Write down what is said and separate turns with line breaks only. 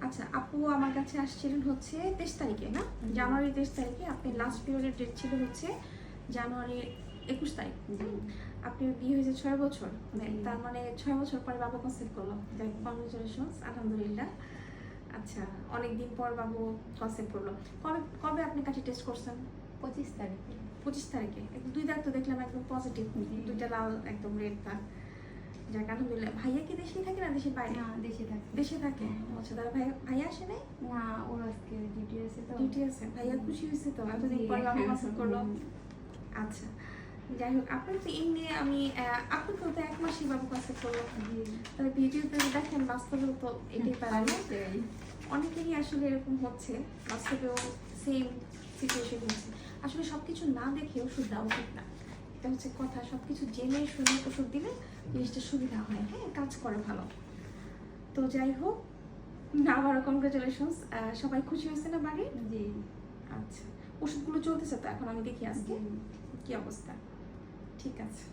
আচ্ছা, আপু আমার কাছে আসছিলেন হচ্ছে 23 তারিখে, না? জানুয়ারি 23 তারিখে। আপনি লাস্ট পিরিয়ডের ডেট ছিল হচ্ছে জানুয়ারি 21 তারিখ। আপনার বিয়ে হয়েছে 6 বছর, তার মানে 6 বছর পরে বাবা কনসেপ্ট করলো। কংগ্রেচুলেশনস, আলহামদুলিল্লাহ। আচ্ছা, অনেকদিন পর বাবু কনসেপ্ট করলো। কবে কবে আপনি কাছে টেস্ট করছেন?
25 তারিখে।
25 তারিখে। দুই দাগ তো দেখলাম একদম পজিটিভ, দুইটা লাল একদম রেড দাগ। যাক, আলহামদুলিল্লাহ। ভাইয়া কি দেশেই থাকে না দেশের বাইরে?
না, দেশে থাকে।
দেশে থাকে। আচ্ছা, তাহলে ভাইয়া আসে নাই?
না, ওর আজকে ডিউটি আছে তো।
ডিউটি আছে। ভাইয়া খুশি হয়েছে তো এতদিন পর বাবু কনসেপ্ট করলো। আচ্ছা, যাই হোক, আপনার তো এমনি আমি আপনার তো 1 মাসই বাবু কনসেপ্ট করলো। তবে ভিডিওতে দেখেন, বাস্তবেও তো এটাই পারে। অনেকেরই আসলে এরকম হচ্ছে, বাস্তবেও সেম সিচুয়েশন হচ্ছে। আসলে সবকিছু না দেখে ওষুধ দেওয়া উচিত না, এটা হচ্ছে কথা। সবকিছু জেনে শুনে ওষুধ দিলে জিনিসটা সুবিধা হয়, হ্যাঁ, কাজ করে ভালো। তো যাই হোক, আবারও কংগ্রেচুলেশনস। সবাই খুশি হয়েছে না বাড়ি?
জি।
আচ্ছা, ওষুধগুলো চলতেছে তো এখন? আমি দেখি আজকে কি অবস্থা। ঠিক আছে।